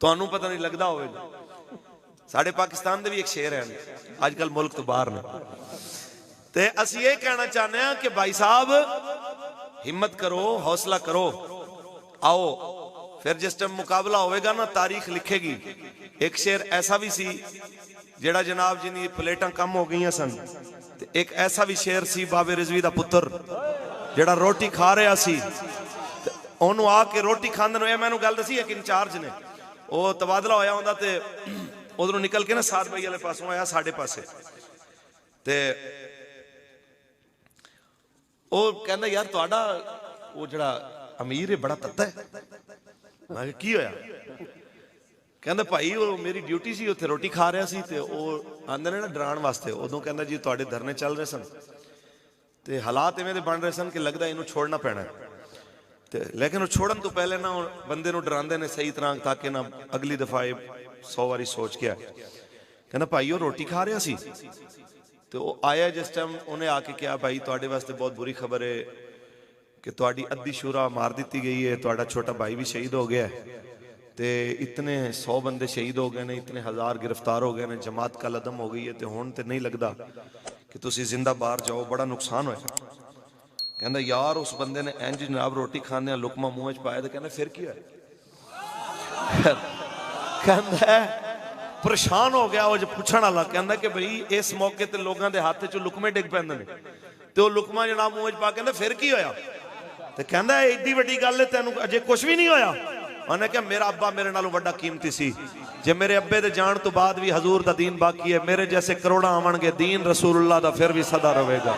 ਤੁਹਾਨੂੰ पता नहीं लगता होगा। साढ़े पाकिस्तान के भी एक शेर है अजकल मुल्क तो बाहर ने, ते असी ये कहना चाहते हैं कि भाई साहब हिम्मत करो, हौसला करो, आओ। फिर जिस टाइम मुकाबला होगा ना तारीख लिखेगी। एक शेर ऐसा भी सी जेड़ा जनाब जिन्नी प्लेटां कम हो गई सन, ते एक ऐसा भी शेर सी बाबे रिजवी दा पुत्र जेड़ा रोटी खा रहा सी, ओनू आके रोटी खांदे ने मैनू गल दसी एक इंचार्ज ने, वो तबादला होया होंदा ते उधरों निकल के ना सात भाई वाले पासों आया साढ़े पासे, ते वो कहंदा यार तुहाडा वो जड़ा अमीर है बड़ा तत्ता है। मैं की होया? कहंदा भाई वो मेरी ड्यूटी सी उत्थे रोटी खा रहा सी, ते वो आंदे ने ना डराण वास्ते। उदों कहंदा जी तुहाडे धरने चल रहे सन ते हालात इवें दे बन रहे सन कि लगदा इनू छोड़ना पैना है, लेकिन वो छोड़न तो पहले ना बंदे नू डरांदे ने सही तरह ताकि ना अगली दफा 100 बारी सोच के आए। कहना भाई वो रोटी खा रहा सी, तो वो आया जिस टाइम उन्हें आके कहा भाई तुहाडे वास्ते बहुत बुरी खबर है कि तुहाडी अद्धी शूरा मार दी गई है, तुहाडा छोटा भाई भी शहीद हो गया है, ते इतने 100 बंदे शहीद हो गए ने, इतने 1000 गिरफ्तार हो गए ने, जमात कल अदम हो गई है, तो हुण ते नहीं लगता कि तुसी जिंदा बाहर जाओ, बड़ा नुकसान होया। कहंदा यार उस बंदे ने इंज जनाब रोटी खाने लुकमा मुंह च पाया, तो कहंदा फिर की होया? कहंदा परेशान हो गया वो जो पूछण वाला। कहंदा कि भाई इस मौके ते लोगों के हाथ च लुकमे डिग पैंदे ने, ते वो लुकमा जनाब मुंह च पा, कहंदा फिर की होया? ते कहंदा एडी वड्डी गल है तैनूं अजे कुछ भी नहीं होया? उन्हें कहा मेरा अब्बा मेरे नालों बड़ा कीमती सी, जे मेरे अब्बे दे जान तो बाद भी हजूर दा दीन बाकी है, मेरे जैसे करोड़ा आवणगे, दीन रसूलुल्लाह दा फिर भी सदा रहेगा।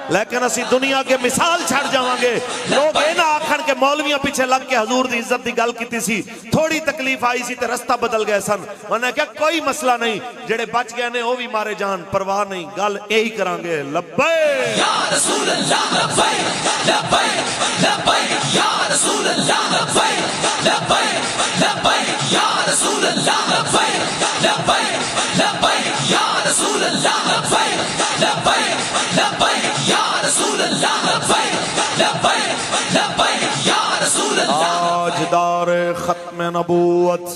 लेकिन असी दुनिया के मिसाल छड़ जावांगे, लोग ये ना आखण के मौलवियां पीछे लग के हजूर दी इज्जत दी गल कीती सी, थोड़ी तकलीफ आई सी ते रास्ता बदल गए सन। उन्हें क्या कोई मसला नहीं, जेड़े बच गए ने वो भी मारे जान, परवाह नहीं, गल यही करांगे। लब्बैक या रसूल अल्लाह, लब्बैक लब्बैक लब्बैक या रसूल अल्लाह, लब्बैक लब्बैक लब्बैक या रसूल अल्लाह, लब्बैक लब्बैक लब्बैक या रसूल अल्लाह, लब्बैक लब्बैक लब्बैक या रसूल अल्लाह, लब्बैक लब्बैक लब्बैक या रसूल अल्लाह। ताजदार खत्म नबूवत,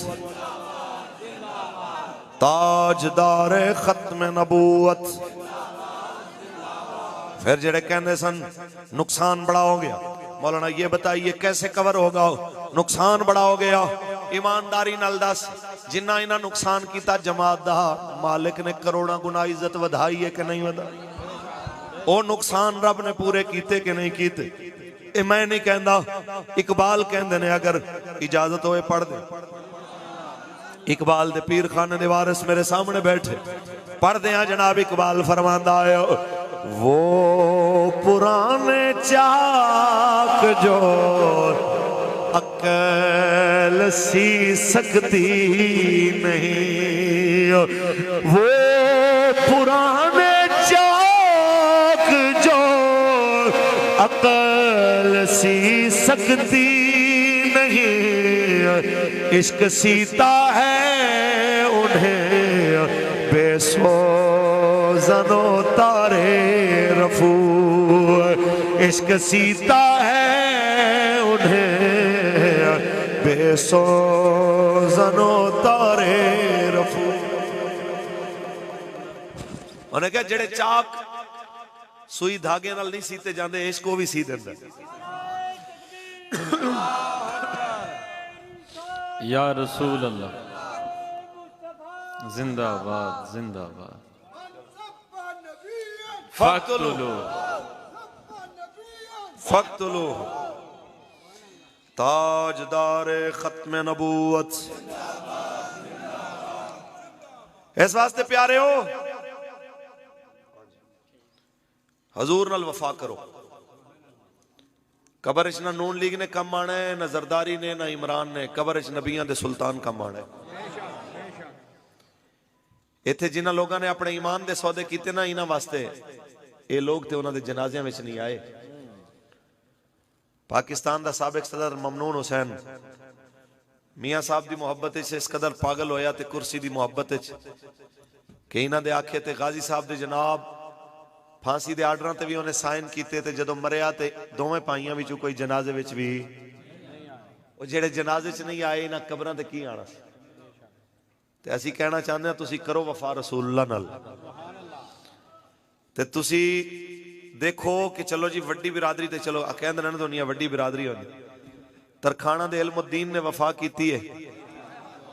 ताजदार खत्म नबूवत। फिर जेड़े कहने सन नुकसान बड़ा हो गया, मौलाना ये बताइए कैसे कवर होगा? नुकसान बड़ा हो गया, ईमानदारी नाल दस, जिन्ना इन्हां नुकसान किया जमात दा, मालिक ने करोड़ा गुना इज्जत वधाई है कि नहीं वधाई? वो नुकसान रब ने पूरे कीते कि नहीं कीते? ये मैं नहीं कहता, इकबाल कहते ने, अगर इजाजत होए पढ़ दे। इकबाल दे पीर खाने दे वारिस मेरे सामने बैठे, पढ़ दे जनाब। इकबाल फरमांदा है वो पुराने चाक जो अकल सी सकती नहीं, वो पुराने चाक जो अकल सी सकती नहीं, इश्क सीता है उन्हें बेसोजनो तारे रफू, इश्क सीता है उन्हें बेसोजनो तारे रफू। उन्हें क्या जेड़े चाक सुई धागे नाल नहीं सीते जाते, इश्क को भी सी देंदा। या रसूल अल्लाह, जिंदाबाद जिंदाबाद। फक्तुलू फक्तुलू ताजदार खत्म नबूवत। इस वास्ते प्यारे हो हजूर नाल वफा करो। कबर च ना नून लीग ने कम आना है, ना जरदारी ने, ना इमरान ने। कबर च नबियां दे सुल्तान कम आना है। इत्थे जिन्हां लोगों ने अपने ईमान दे सौदे कीते ना, इन्हां वास्ते ये लोग तो उन्हां दे जनाजियां विच नहीं आए। पाकिस्तान दा साबिक सदर ममनून हुसैन मियाँ साहब की मुहब्बत इस कदर पागल होया ते कुर्सी की मुहब्बत कि इन्हां दे आखे ते गाजी साहब दे जनाब फांसी दे आर्डर ते भी उन्हें साइन किए, ते जदों मरिया ते दोवें पाइयां विचों कोई जनाजे विच भी ਉਹ ਜਿਹੜੇ ਜਨਾਜ਼ੇ 'ਚ ਨਹੀਂ ਆਏ ਇਹਨਾਂ ਕਬਰਾਂ ਤੇ ਕੀ ਆਣਾ ਸੀ। ਤੇ ਅਸੀਂ ਕਹਿਣਾ ਚਾਹੁੰਦੇ ਹਾਂ ਤੁਸੀਂ ਕਰੋ ਵਫਾ ਰਸੂਲullah ਨਾਲ। ਤੇ ਤੁਸੀਂ देखो कि चलो जी वड्डी बिरादरी ते चलो कहंदे ने दुनिया वड्डी बिरादरी होनी। तरखाना दे इल्मुद्दीन ने वफा की है,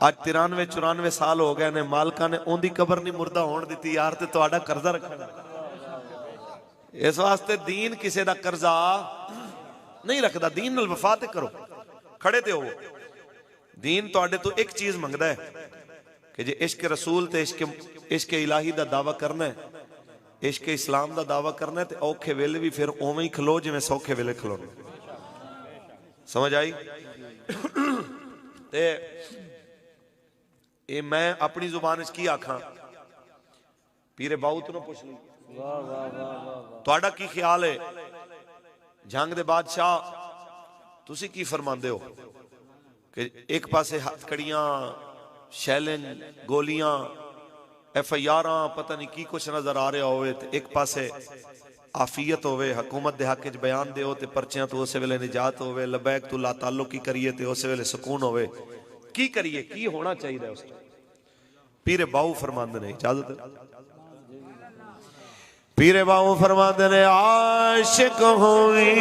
आज 93-94 साल हो गए ने, मालका ने उनकी कबर नहीं मुर्दा होने दी यार, ते तुहाडा कर्जा रखना। इस वास्ते दीन किसी का कर्जा नहीं रखता, दीन नाल वफा ते करो, खड़े ते हो। दीन तुहाडे तो एक चीज मंगदा है कि जे इश्क रसूल ते इश्क इलाही का दावा करना है, इश्क इस्लाम का दावा करना है, तो औखे वेले भी फिर उवें ही खलो जिवें सौखे वेले खलो। समझ आई? ते ये मैं अपनी जुबान की आखा, पीरे बाऊ तू पुछ ली तुहाडा की ख्याल है? जंग दे बादशाह तुसी की फरमांदे हो कि एक पासे हथकड़ियां, शैलन, गोलियां, FIR पता नहीं की कुछ नजर आ रहा हो, एक पासे आफियत होवे, हुकूमत दे हक च बयान दे ते परचियां तो उस वेले निजात होवे, लबैक तू ला ताल्लुकी करिए ते उस वेले सुकून होवे। की करिए, की होना चाहिए उस टाइम? पीरे बाऊ फरमांदे ने, इजाजत पीरे बाऊ फरमांदे ने, आशिक होई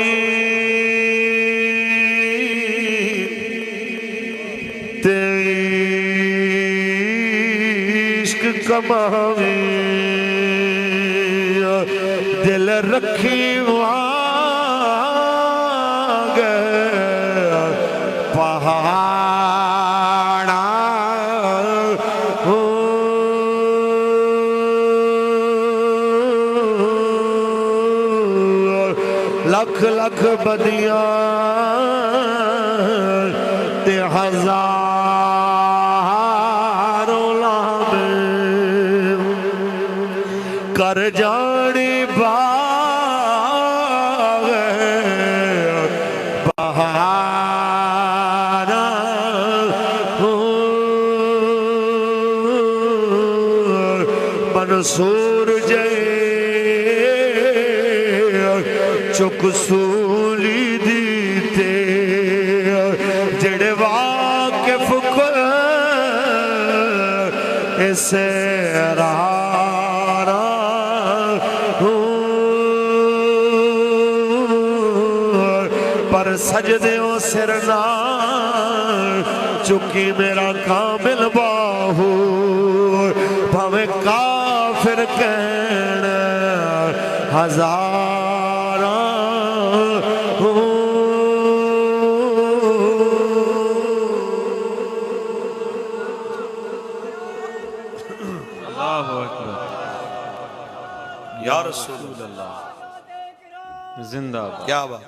कमावी, दिल रखी पहाड़ा लख लख बदिया ते हजारों लामे कर जानी बाग बहारा मंसूर जय चुक सूली दीते जड़े वाकिफ को इसे पर सजदे ओ सिरना चुकी मेरा कामिल बाहू भावे काफिर कहना हजारा अल्लाहु अकबर या रसूल अल्लाह जिंदाबाद, क्या बात,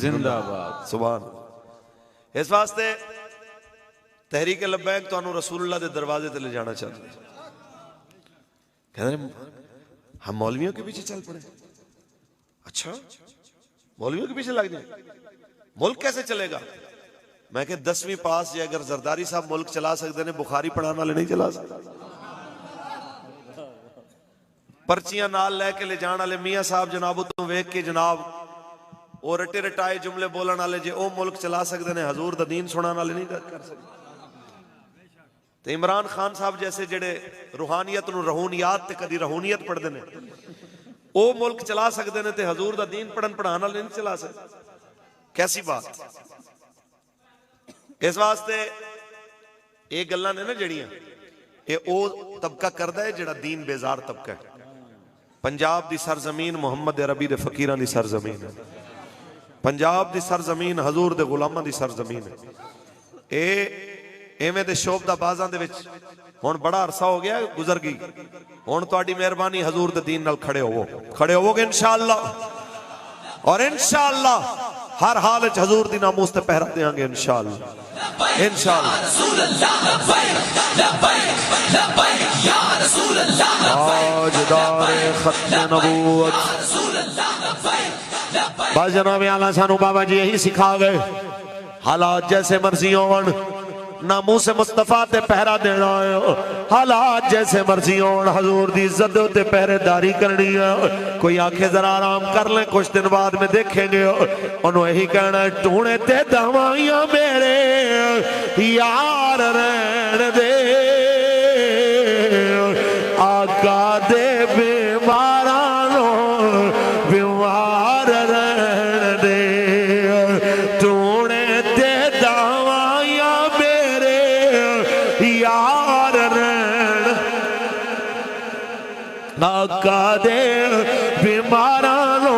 जिंदाबाद, सुभान। इस वास्ते तहरीक लब्बैक तुहानू रसूलुल्लाह दे दरवाजे ते ले जाना चाहते हैं। कहते हम मौलवियों के पीछे चल पड़े। अच्छा, मौलवियों के पीछे लग जाए, मुल्क कैसे चलेगा? मैं कह 10वीं पास या अगर जरदारी साहब मुल्क चला सकते हैं, बुखारी पढ़ाने वाले नहीं चला सकते। पर्चियां नाल लैके ले जाने वाले मियाँ साहब जनाब तो वेख के जनाब और रटे रटाए जुमले बोलने वाले जे ओ मुल्क चला सकते हैं, हजूर दा दीन सुनाने वाले नहीं कर सकते। तो इमरान खान साहब जैसे जेड़े रूहानियत नूं रहूनियत ते कदी रहूनियत पढ़ते हैं, ओ मुल्क चला सकते हैं, तो हजूर दा दीन पढ़न पढ़ाने वाले नहीं चला सकते। कैसी बात। इस वास्ते ये गल्लां ने ना जड़ियां, ये ओ तबका करदा है जेड़ा दीन बेजार तबका है। पंजाब दी सरजमीन मुहम्मद अरबी दे फकीरां दी सरजमीन है। पंजाब दी सरजमीन हजूर दे गुलामां दी सरजमीन है। ए एवें दे शोभदा बाजां दे विच हुण बड़ा अरसा हो गया गुजर गई। हुण तुहाडी मेहरबानी हजूर दे दीन नाल खड़े होवोगे इंशाअल्लाह, और इंशाअल्लाह हर हाल च हजूर दी नामूस ते पहरा देंगे इंशाअल्लाह, इंशाअल्लाह। बस जनाब आला सानू बाबा जी यही सिखा गए, हालात जैसे मर्जी होवन नामूस मुस्तफा ते पहरा देना है। हालात जैसे मर्जी होण हजूर दी इज्जत ते पहरेदारी करनी है। कोई आखे जरा आराम कर ले, कुछ दिन बाद में देखेंगे। उन्होंने यही कहना टूणे ते दवाइयां मेरे यार रहन दे, आका दे बीमारा नो बीमार रहन दे। टूणे ते दवाइयां मेरे यार रहन, आका दे बीमारा नो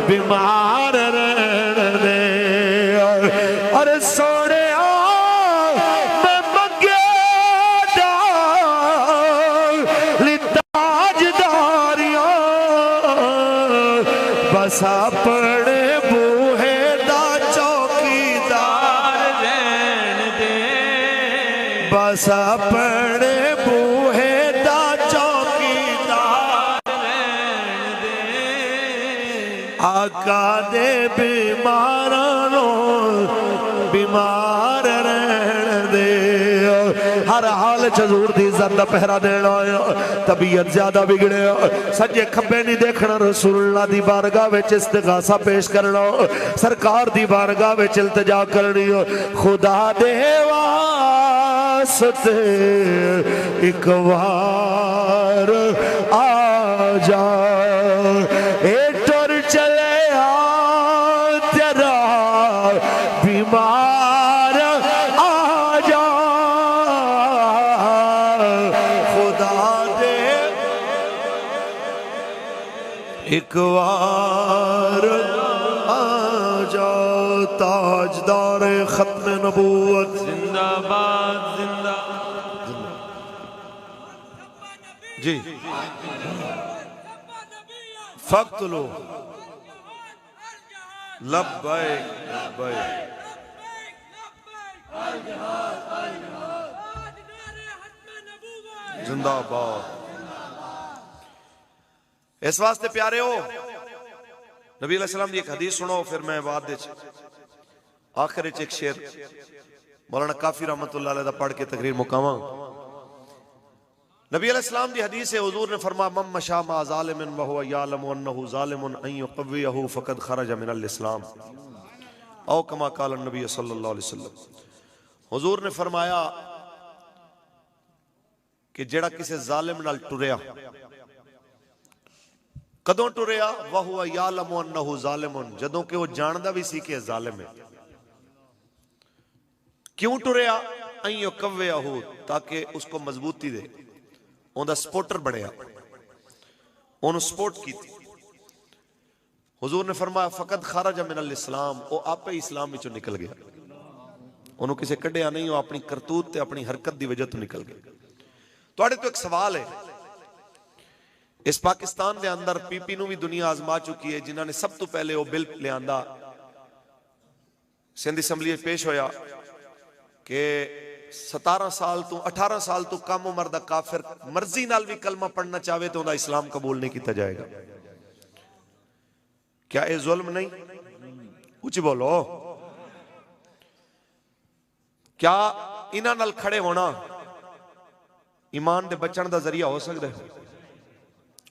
बीमार रहन दे। अरे सोने मैं मंगे ताजदारियां बस अपने बूहे दा चौकीदार रहन दे, बस अपने बूहे दा चौकीदार रहन दे, आका दे बीमारा नो बीमार रहन दे। हर हाल च हजूर दी इज्जत दा पहरा देना है। तबीयत ज्यादा बिगड़े, सज्जे खब्बे नहीं देखना, रसूलुल्लाह दी बारगाह विच इस्तिगासा पेश करना, सरकार दी बारगाह विच इल्तिजा करनी। खुदा दे वास्ते एक बार आ जा, ए टुर चले तेरा बीमार आ जा। खुदा दे एक बार आ जा, ताजदार खत्म नबूवत जिंदाबाद जिंदा जी। फक्तुलो लब्बैक लब्बैक जिंदाबाद। इस वास्ते प्यारे हो नबी अलैहि सलाम की एक हदीस सुनो, फिर मैं बाद आखिर एक शेर मौलाना काफी रहमतुल्लाह अलैह दा पढ़ के तकरीर मुकावा। नबी अलैहि सलाम की हदीस है, हुजूर ने फरमाया मम मशा मा ज़ालिमिन व हुवा यालमु अन्नहु ज़ालिमुन अन युक़व्वियहु फ़क़द ख़रज मिनल इस्लाम औ कमा क़ाल नबी सल्लल्लाहु अलैहि वसल्लम। हुजूर ने फरमाया कि जेड़ा किसी जालिम नाल टुरिया, कदों टुरिया, वह हुआ यालमु अन्नहु ज़ालिमुन, जदों कि वो जानदा भी सी कि जालिम है। क्यों टुरिया? अन युक़व्वियहु, ताकि उसको मजबूती दे, उनका सपोर्टर बनया, उन्होंने सपोर्ट की। हुजूर ने फरमाया फ़क़द ख़रज मिनल इस्लाम, वो आपे इस्लाम विचों निकल गया, उन्होंने किसी कढ़िया नहीं, वो अपनी करतूत ते अपनी हरकत की वजह तो निकल गया। तुहाडे तो एक सवाल है, इस पाकिस्तान के अंदर पीपी नूं भी दुनिया आजमा चुकी है, जिन्होंने सब तो पहले वो बिल लिया सिंध असैम्बली पेश होया कि 17 साल तो 18 साल तो कम उम्र का काफिर मर्जी नाल भी कलमा पढ़ना चाहे तो उनका इस्लाम कबूल नहीं किया जाएगा। क्या यह जुल्म नहीं? कुछ बोलो, क्या इन्हां नाल खड़े होना ईमान दे बचण दा जरिया हो सकता है?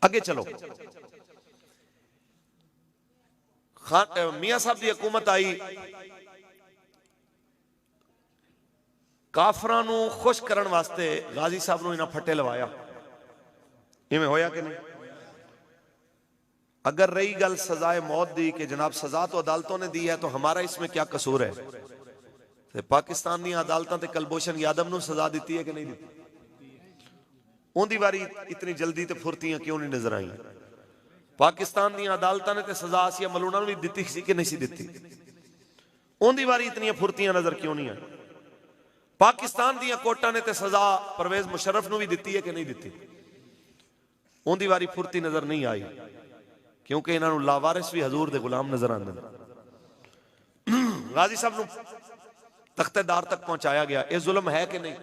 अगे चलो, मियां साहब की हुकूमत आई, काफरां नूं खुश करन वास्ते गाजी साहब नूं इन्हां फट्टे लवाया, इवें होया कि नहीं? अगर रही गल सजाए मौत दी कि जनाब सजा तो अदालतों ने दी है, तो हमारा इसमें क्या कसूर है? तो पाकिस्तान दी अदालतां ते कुलभूषण यादव नूं सजा दी है कि नहीं दी? उनकी वारी इतनी जल्दी ते फुर्तियां क्यों नहीं नजर आई? पाकिस्तान दी अदालतां ने ते सजा आसिया मलूना नूं भी दी सी कि नहीं सी दी? उनकी वारी इतनी फुर्तियां नजर क्यों नहीं आई? पाकिस्तान दी कोर्टां ने ते सजा परवेज मुशर्रफ नूं भी दी है कि नहीं दी? उनकी वारी फुर्ती नजर नहीं आई, क्योंकि इन्हों लावारिस भी हजूर दे गुलाम नजर आते हैं। गाजी साहब नूं तख्तेदार तक पहुंचाया गया, यह जुल्म है कि नहीं?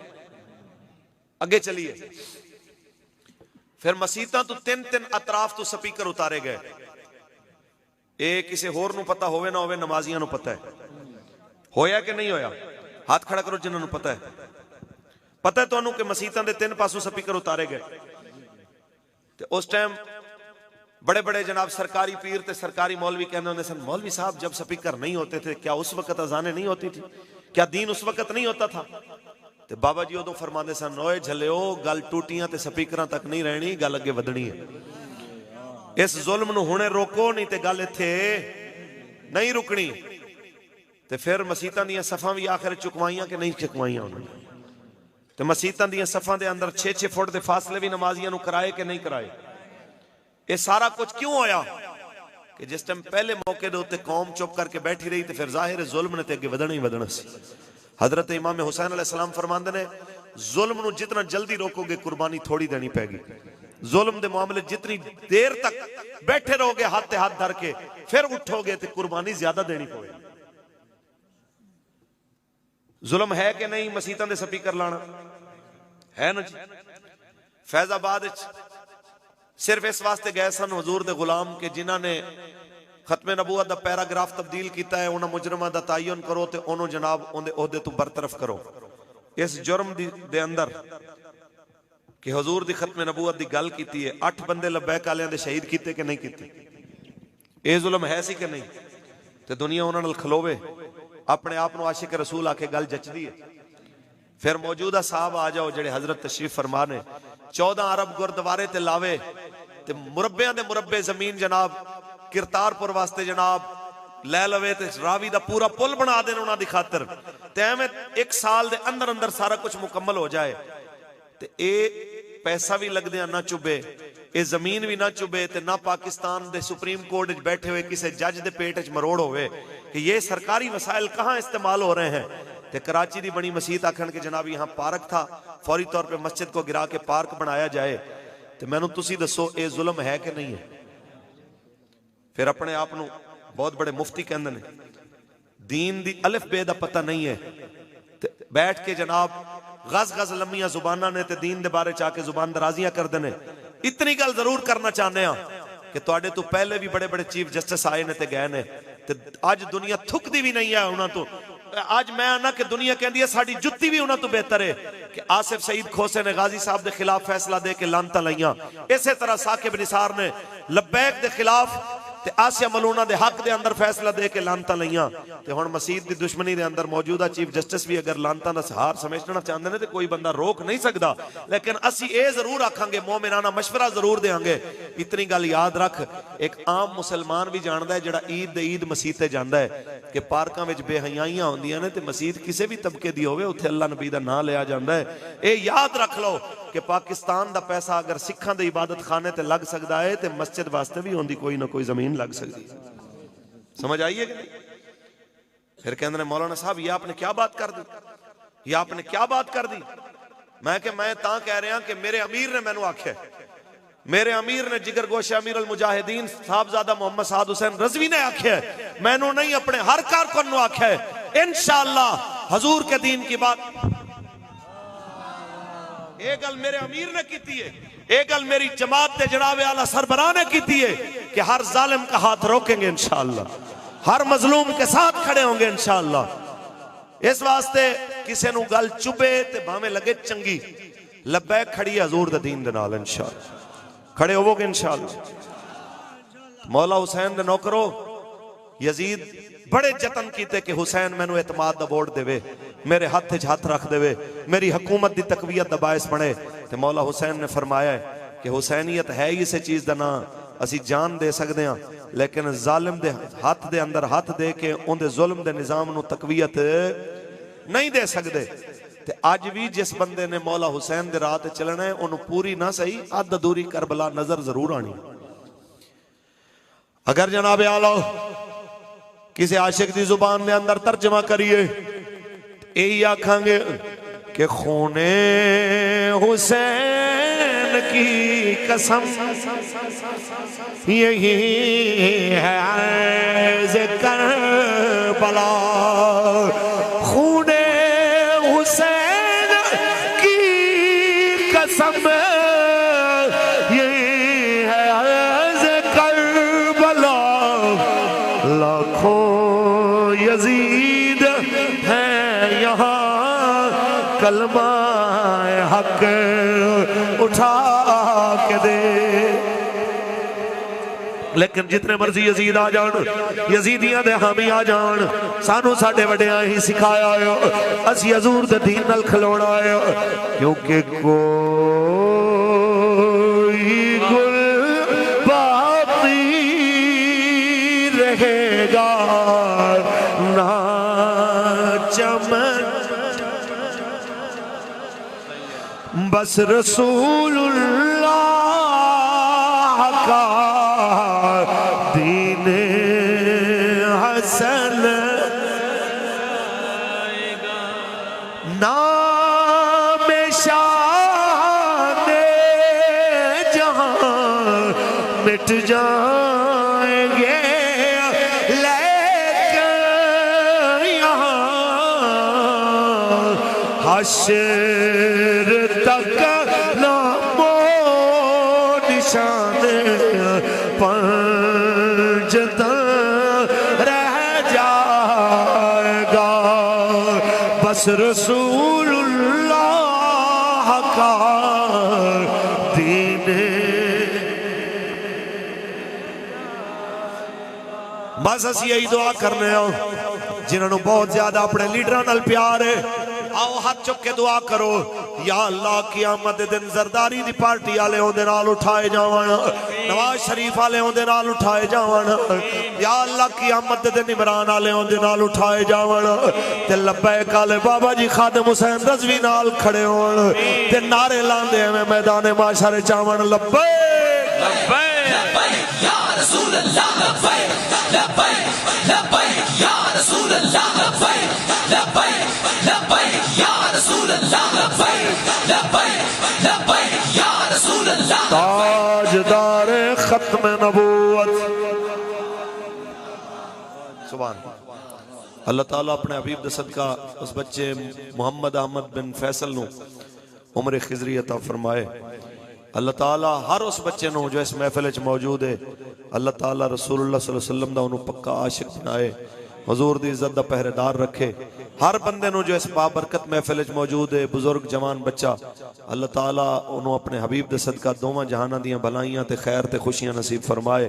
अगे चलिए, फिर मसीतां तो 3-3 अतराफ तो स्पीकर उतारे गए, ये किसी होर नूं पता होवे ना होवे, नमाजियां नूं पता है। होया कि नहीं होया? हाथ खड़ा करो जिन्होंने पता है तुहानू कि मसीतां दे 3 पासों स्पीकर उतारे गए ते उस टाइम बड़े बड़े जनाब सरकारी पीर ते सरकारी मौलवी कहते होंगे सन, मौलवी साहब जब स्पीकर नहीं होते थे क्या उस वक्त अजानें नहीं होती थी, क्या दीन उस वक्त नहीं होता था? ते बाबा जी उदों फरमाते सन, ओए झलियो गल टूटियां ते स्पीकर तक नहीं रहनी, गल अगे वधनी है। इस जुल्म नूं हुणे रोको नहीं ते गल इत्थे नहीं रुकनी। ते फिर मसीतां दियां सफां भी आखिर चुकवाइयां कि नहीं चुकवाइयां उन्होंने? ते मसीतां दियां सफां दे अंदर 6-6 फुट के फासले भी नमाजियां नूं कराए कि नहीं कराए? ये सारा कुछ क्यों होया कि जिस टाइम पहले मौके दे उत्ते कौम चुप करके बैठी रही तो फिर जाहिर जुल्म ने ते अगे वधना ही वधना सी। हजरत इमाम हुसैन अलैहिस्सलाम फरमांदे ने, जुल्म नूं जितना जल्दी रोकोगे कुर्बानी थोड़ी देनी पैगी। जुल्म दे मामले जितनी देर तक बैठे रहोगे हाथ ते हाथ धर के फिर उठोगे तो कुर्बानी ज्यादा देनी पड़ेगी। जुल्म है कि नहीं मसीतां दे स्पीकर लाना? है ना जी। फैजाबाद सिर्फ इस वास्ते गए सन हुजूर दे गुलाम के जिन्हां ने खत्मे नबूवत दा पैराग्राफ तब्दील किया है, उन्हां मुजरमां दा तायन करो ते उन्हों जनाब उहदे ओहदे तो बरतरफ करो। इस जुर्म दे अंदर कि हुजूर दी खत्मे नबूवत दी गल कीती है, 8 बंदे लबैक वालियां दे शहीद कीते कि नहीं कीते? ये जुल्म है सी कि नहीं? ते दुनिया उन्हां नाल खलोवे अपने आप को आशिक रसूल आके गल जचदी है। फिर मौजूदा साहब आ जाओ जेड़े हजरत तशरीफ फरमा ने, 14 अरब गुरुद्वारे ते लावे ते मुरब्बियां दे मुरब्बे जमीन जनाब किरतारपुर वास्ते जनाब लै लवे ते रावी दा पूरा पुल बना देन उन्हां दी खातर, ते एवें 1 साल दे अंदर अंदर सारा कुछ मुकम्मल हो जाए ते ए पैसा भी लगदे ना चुभे, ये जमीन भी ना चुभे ते ना पाकिस्तान दे सुप्रीम कोर्ट च बैठे हुए किसी जज दे पेट च मरोड़ होवे कि ये सरकारी वसाइल कहाँ इस्तेमाल हो रहे हैं। ते कराची दी बड़ी मसीत आखन के जनाब यहाँ पार्क था, फौरी तौर पे मस्जिद को गिरा के पार्क बनाया जाए। तो मैनू तुसी दसो ये जुल्म है कि नहीं है? फिर अपने आप को बहुत बड़े मुफ्ती कहंदे ने, दीन दी अलिफ बे दा पता नहीं है ते बैठ के जनाब गज गज लम्मियां जुबाना ने ते दीन दे बारे चाके जुबान दराजियां करदे ने। इतनी गल जरूर करना चाहते हैं कि तुहाडे तो पहले भी बड़े बड़े चीफ जस्टिस आए ने ते गए ने ते अज दुनिया थुकदी भी नहीं है उन्हां तो। आज मैं आना कि दुनिया कहती है साड़ी जुत्ती भी उन्होंने तो बेहतर है कि आसिफ सईद खोसे ने गाजी साहब के खिलाफ फैसला दे के लानता लाइया, इसे तरह साकिब निसार ने लब्बैक के खिलाफ ते आसिया मलूना दे हक दे अंदर फैसला दे के लानता लाइया। ते हुण मसीत दी दुश्मनी दे अंदर मौजूदा चीफ जस्टिस भी अगर लानता दा हार समेटना चाहते हैं तो कोई बंदा रोक नहीं सकता, लेकिन असी ये जरूर आखांगे, मोमिनाना मशवरा जरूर देंगे। इतनी गल याद रख, एक आम मुसलमान भी जानता है जिहड़ा ईद दे ईद मसीते जाता है कि पार्कां विच बेहयाइयां होंदियां ने ते मसीत किसी भी तबके दी होवे उत्थे अल्लाह नबी दा नाम लिया जाता है। ये याद रख लो कि पाकिस्तान दा पैसा अगर सिखां दे इबादत खाने ते लग सकता है तो मस्जिद वास्ते भी होंदी कोई ना कोई जमीन लग सकती। समझ आइए कि नहीं? फिर कहते हैं मौलाना साहब ये आपने क्या बात कर दी, ये आपने क्या बात कर दी? मैं तां कह रहा कि मेरे अमीर ने मैनू आख्या, मेरे अमीर ने जिगर गोशे अमीर अल मुजाहिदीन साहबजादा मोहम्मद साद हुसैन रजवी ने आख्या है, मैनू नहीं अपने हर कारकुन आख्या है। इंशाअल्लाह हजूर के दीन की बात ये गल मेरे अमीर ने की है, ये गल मेरी जमात के जनाब आला सरबराह ने की है कि हर जालिम का हाथ रोकेंगे इंशाअल्लाह, हर मजलूम के साथ खड़े होंगे इंशाअल्लाह। इस वास्ते किसी नू गल चुभे ते भावें लगे चंगी, लब्बैक खड़ी हजूर दे दीन दे नाल इंशाअल्लाह, खड़े होवोगे इंशाअल्लाह। मौला हुसैन दे नौकरो यजीद बड़े जतन किए कि हुसैन मैनू एतमाद दा वोट देवे, मेरे हाथ च हाथ रख देवे, मेरी हुकूमत की तकवीयत दा बायस बने। तो मौला हुसैन ने फरमाया है कि हुसैनीयत है ही इस चीज़ का नाम, असी जान दे सकते हैं लेकिन जालिम दे हाथ दे अंदर हाथ दे के उनके जुल्म दे निज़ाम नू तकवीयत नहीं दे सकते। ते अज भी जिस बंदे ने मौला हुसैन दे राह ते चलना है उन्होंने पूरी ना सही अध अधूरी करबला नजर जरूर आनी। अगर जनाब आलो किसी आशिक की जुबान के अंदर तर्जमा करिए यही आखांगे कि खूने हुसैन की कसम यही है अर्ज़ करबला, खूने हुसैन की कसम यही है अर्ज़ करबला, लाखों यजीद हैं यहाँ कलमा हक उठा के दे। लेकिन जितने मर्जी यजीद आ जान, यजीदियां दे हामी आ जान, सानू साडे वड्डियां ही सिखाया हो असी हजूर दे दीन नाल खलोना है। क्योंकि कोई गुल बाकी रहेगा ना चमन, बस रसूलुल्लाह का दीन हसन नाम शान जहां मिट जाएंगे, लेकिन यहाँ हश्र तक नामो निशान पंजता रह जाएगा। बस रसूलुल्लाह का दीन, बस असी यही दुआ करने आओ जिन्होंने बहुत ज्यादा अपने लीडर नाल प्यार है। आओ हाथ चुक के दुआ करो, या अल्लाह क़यामत दे दिन जरदारी दी पार्टी वाले ओंदे नाल उठाए जावन, नवाज शरीफ वाले ओंदे नाल उठाए जावन, या अल्लाह क़यामत दे दिन इमरान वाले ओंदे नाल उठाए जावन, ते लब्बैक वाले बाबा जी खादिम हुसैन रज़वी नाल खड़े होण ते नारे लांदे एवें मैदान माशर चावन लब्बैक लब्बैक या रसूल अल्लाह, लब्बैक लब्बैक लब्बैक या रसूल अल्लाह, लब्बैक लब्बैक लब्बैक या रसूल अल्लाह, लब्बैक लब्बैक लब्बैक या रसूल अल्लाह। ताजदार खत्म नबूवत सुभान अल्लाह ताला अपने हबीब दे सदका उस बच्चे मोहम्मद अहमद बिन फैसल नू उम्र खिजरी अता फरमाए। अल्लाह ताला हर उस बच्चे नू जो इस महफिल च मौजूद है, अल्लाह ताला रसूलुल्लाह सल्लल्लाहु अलैहि वसल्लम दा उन्होंने पक्का आशिक बनाए, हुजूर दी इज्जत दा पहरेदार रखे। हर बंदे नू जो इस बाबरकत महफिल च मौजूद है, बुजुर्ग जवान बच्चा, अल्लाह ताला उन्होंने अपने हबीब दे सदका दोवां जहानां दियां भलाइयां ते खैर ते खुशियां नसीब फरमाए।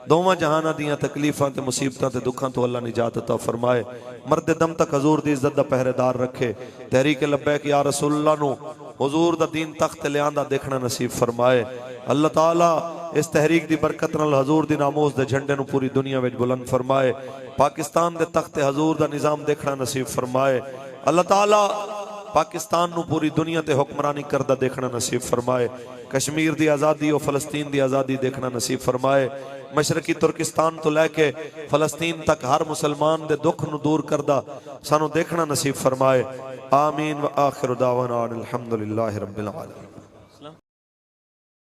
दोवां जहानां दियां तकलीफां ते मुसीबतां ते दुखां तो अल्लाह निजात अता फरमाए। मरदे दम तक हुजूर दी इज्जत दा पहरेदार रखे। तहरीक लब्बैक या रसूलुल्लाह नू हुजूर दा दीन तख्त लियांदा देखना नसीब फरमाए। अल्लाह ताला इस तहरीक दी बरकत नाल हुजूर दी नामोस दे झंडे नू पूरी दुनिया विच बुलंद फरमाए। पाकिस्तान दे तख्त हुजूर दा निजाम देखना नसीब फरमाए। अल्लाह ताला पाकिस्तान नू पूरी दुनिया ते हुक्मरानी करदा देखना नसीब फरमाए। कश्मीर दी आज़ादी और फ़लस्तीन दी आज़ादी देखना नसीब फरमाए। मशरकी तुर्किस्तान तो लैके फ़लस्तीन तक हर मुसलमान दे दुख नू दूर करदा सानू देखना नसीब फरमाए। आमीन व आखिर दावाना अनिल हम्दुलिल्लाहि रब्बिल आलमीन।